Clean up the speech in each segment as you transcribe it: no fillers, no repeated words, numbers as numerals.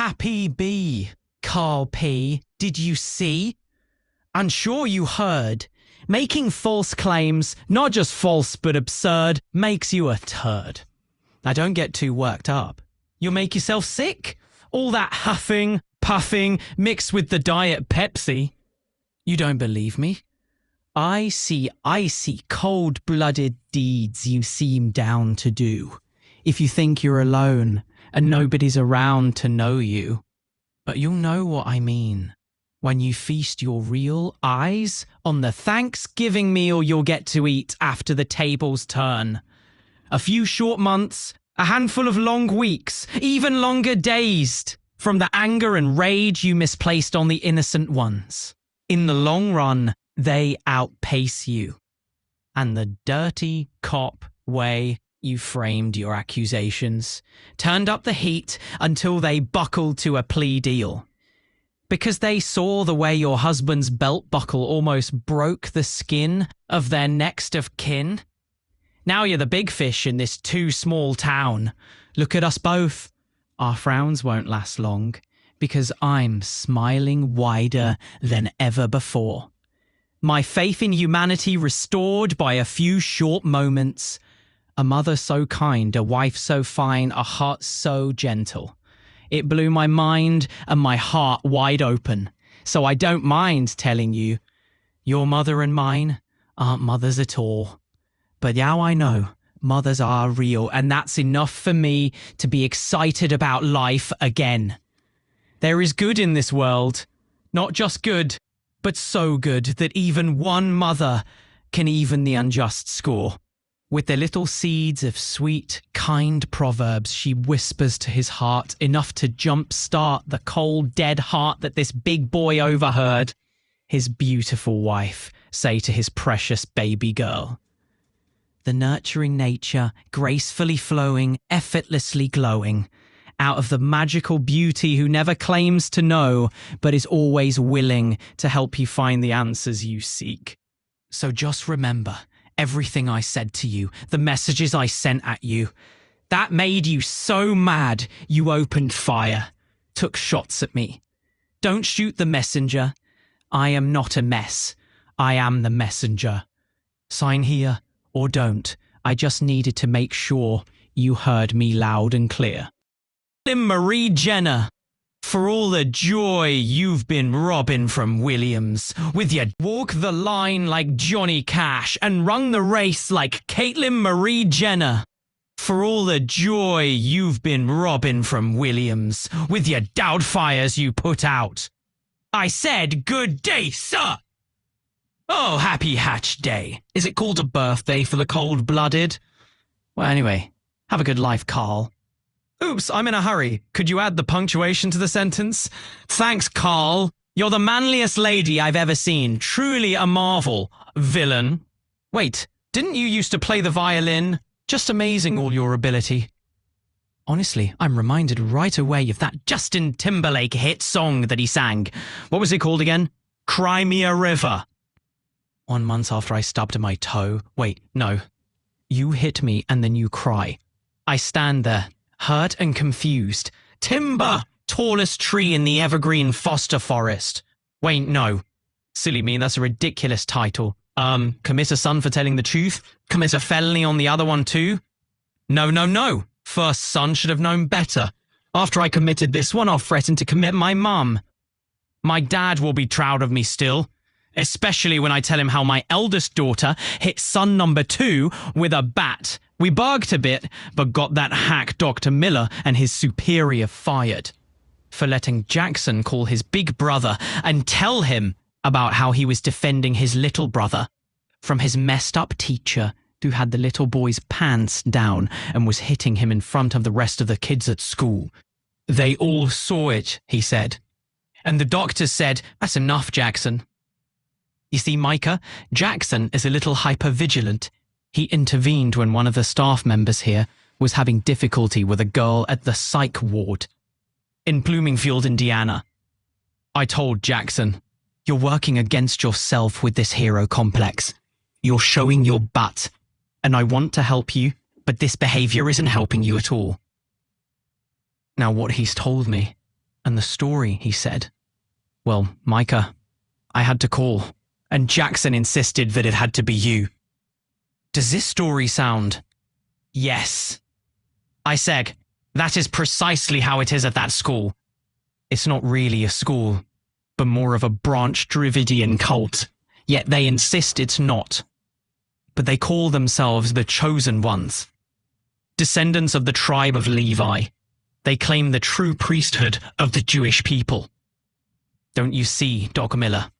happy bee, Karl P. Did you see? I'm sure you heard. Making false claims, not just false but absurd, makes you a turd. Now don't get too worked up. You'll make yourself sick. All that huffing, puffing, mixed with the diet Pepsi. You don't believe me? I see icy, cold-blooded deeds you seem down to do. If you think you're alone and nobody's around to know you. But you'll know what I mean when you feast your real eyes on the Thanksgiving meal you'll get to eat after the tables turn. A few short months, a handful of long weeks, even longer days from the anger and rage you misplaced on the innocent ones. In the long run, they outpace you. And the dirty cop way you framed your accusations turned up the heat until they buckled to a plea deal. Because they saw the way your husband's belt buckle almost broke the skin of their next of kin. Now you're the big fish in this too small town. Look at us both. Our frowns won't last long because I'm smiling wider than ever before. My faith in humanity restored by a few short moments. A mother so kind, a wife so fine, a heart so gentle. It blew my mind and my heart wide open. So I don't mind telling you, your mother and mine aren't mothers at all. But now I know mothers are real, and that's enough for me to be excited about life again. There is good in this world, not just good, but so good that even one mother can even the unjust score. With the little seeds of sweet, kind proverbs she whispers to his heart, enough to jumpstart the cold, dead heart that this big boy overheard his beautiful wife say to his precious baby girl. The nurturing nature, gracefully flowing, effortlessly glowing, out of the magical beauty who never claims to know, but is always willing to help you find the answers you seek. So just remember everything I said to you, the messages I sent at you. That made you so mad you opened fire, took shots at me. Don't shoot the messenger. I am not a mess. I am the messenger. Sign here or don't. I just needed to make sure you heard me loud and clear. Marie Jenner, for all the joy you've been robbing from Williams, with your walk the line like Johnny Cash and run the race like Caitlin Marie Jenner. For all the joy you've been robbing from Williams, with your doubtfires you put out. I said good day, sir. Oh, happy Hatch Day. Is it called a birthday for the cold-blooded? Well, anyway, have a good life, Karl. Oops, I'm in a hurry. Could you add the punctuation to the sentence? Thanks, Karl. You're the manliest lady I've ever seen. Truly a marvel, villain. Wait, didn't you used to play the violin? Just amazing, all your ability. Honestly, I'm reminded right away of that Justin Timberlake hit song that he sang. What was it called again? Cry Me a River. 1 month after I stubbed my toe. Wait, no. You hit me and then you cry. I stand there, hurt and confused. Timber, tallest tree in the evergreen Foster Forest. Wait, no. Silly me, that's a ridiculous title. Commit a son for telling the truth? Commit a felony on the other one too? No. First son should have known better. After I committed this one, I'll threaten to commit my mum. My dad will be proud of me still. Especially when I tell him how my eldest daughter hit son number 2 with a bat. We barked a bit, but got that hack Dr. Miller and his superior fired for letting Jackson call his big brother and tell him about how he was defending his little brother from his messed up teacher who had the little boy's pants down and was hitting him in front of the rest of the kids at school. They all saw it, he said. And the doctor said, "That's enough, Jackson." You see, Micah, Jackson is a little hypervigilant. He intervened when one of the staff members here was having difficulty with a girl at the psych ward in Bloomingfield, Indiana. I told Jackson, "You're working against yourself with this hero complex. You're showing your butt. And I want to help you, but this behavior isn't helping you at all." Now what he's told me, And the story, he said. Well, Micah, I had to call, and Jackson insisted that it had to be you. Does this story sound? Yes. I said, that is precisely how it is at that school. It's not really a school, but more of a branch Dravidian cult, yet they insist it's not. But they call themselves the Chosen Ones. Descendants of the tribe of Levi. They claim the true priesthood of the Jewish people. Don't you see, Doc Miller?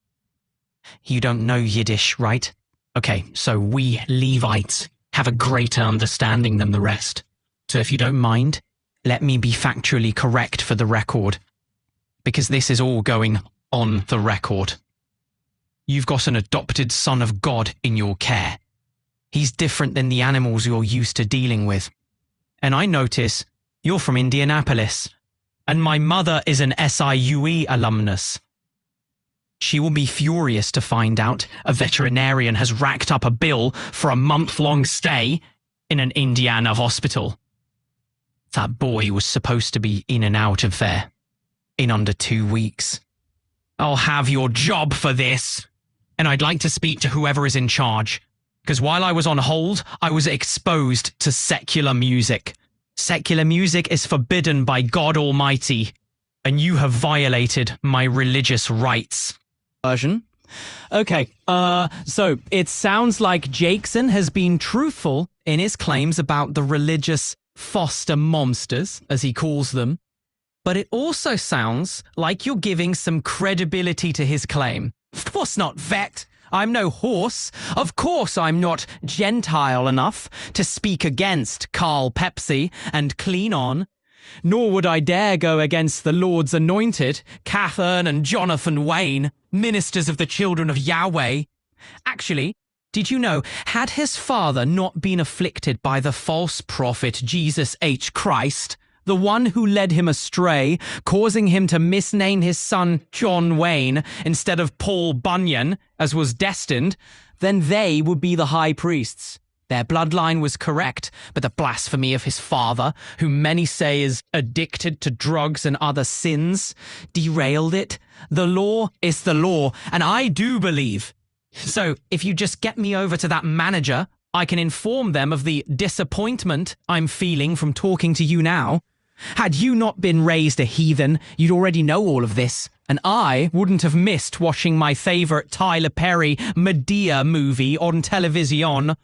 You don't know Yiddish, right? Okay, so we Levites have a greater understanding than the rest. So if you don't mind, let me be factually correct for the record. Because this is all going on the record. You've got an adopted son of God in your care. He's different than the animals you're used to dealing with. And I notice you're from Indianapolis, and my mother is an SIUE alumnus. She will be furious to find out a veterinarian has racked up a bill for a month-long stay in an Indiana hospital. That boy was supposed to be in and out of there in under 2 weeks. I'll have your job for this, and I'd like to speak to whoever is in charge, because while I was on hold, I was exposed to secular music. Secular music is forbidden by God Almighty, and you have violated my religious rights. Version. Okay, so it sounds like Jackson has been truthful in his claims about the religious foster monsters, as he calls them, but it also sounds like you're giving some credibility to his claim. Of course not, vet. I'm no horse. Of course I'm not Gentile enough to speak against Karl Pepsi and Clean On. Nor would I dare go against the Lord's anointed, Catherine and Jonathan Wayne, ministers of the children of Yahweh. Actually, did you know, had his father not been afflicted by the false prophet Jesus H. Christ, the one who led him astray, causing him to misname his son John Wayne instead of Paul Bunyan, as was destined, then they would be the high priests. Their bloodline was correct, but the blasphemy of his father, whom many say is addicted to drugs and other sins, derailed it. The law is the law, and I do believe. So if you just get me over to that manager, I can inform them of the disappointment I'm feeling from talking to you now. Had you not been raised a heathen, you'd already know all of this, and I wouldn't have missed watching my favourite Tyler Perry Medea movie on television.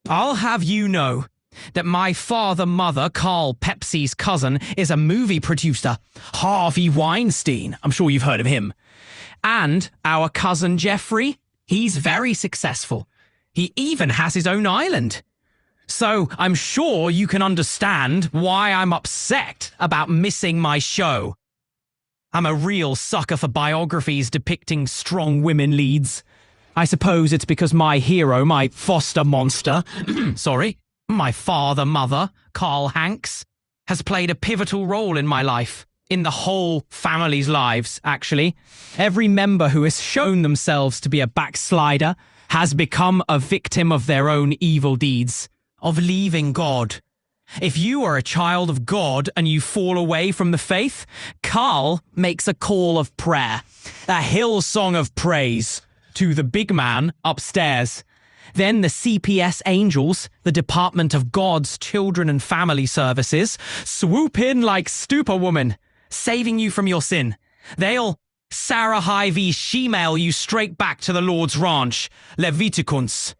I'll have you know that my father-mother, Karl Pepsi's cousin, is a movie producer, Harvey Weinstein. I'm sure you've heard of him. And our cousin Jeffrey, he's very successful. He even has his own island. So I'm sure you can understand why I'm upset about missing my show. I'm a real sucker for biographies depicting strong women leads. I suppose it's because my hero, my foster monster, my father-mother, Carl Hanks, has played a pivotal role in my life. In the whole family's lives, actually. Every member who has shown themselves to be a backslider has become a victim of their own evil deeds, of leaving God. If you are a child of God and you fall away from the faith, Carl makes a call of prayer, a hill song of praise, to the big man upstairs. Then the CPS angels, the Department of God's Children and Family Services, swoop in like stupor woman, saving you from your sin. They'll Sarah Hy-Vee she-mail you straight back to the Lord's ranch, Leviticus.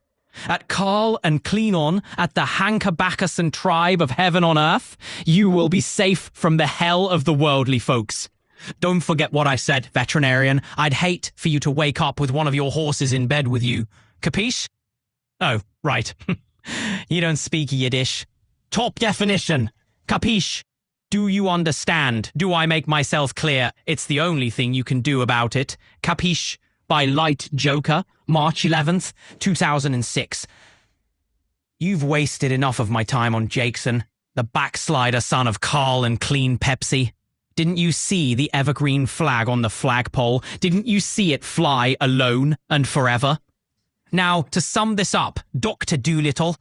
At Karl and Clean On, at the Hankabakasan tribe of heaven on earth, you will be safe from the hell of the worldly folks. Don't forget what I said, veterinarian. I'd hate for you to wake up with one of your horses in bed with you. Capiche? Oh, right. You don't speak Yiddish. Top definition. Capiche? Do you understand? Do I make myself clear? It's the only thing you can do about it. Capiche? By Light Joker, March 11th, 2006. You've wasted enough of my time on Jackson, the backslider son of Karl and Clean Pepsi. Didn't you see the evergreen flag on the flagpole? Didn't you see it fly alone and forever? Now, to sum this up, Dr. Doolittle,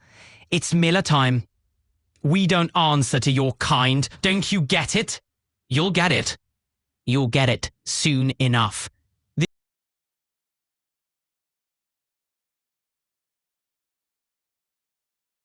it's Miller time. We don't answer to your kind. Don't you get it? You'll get it. You'll get it soon enough.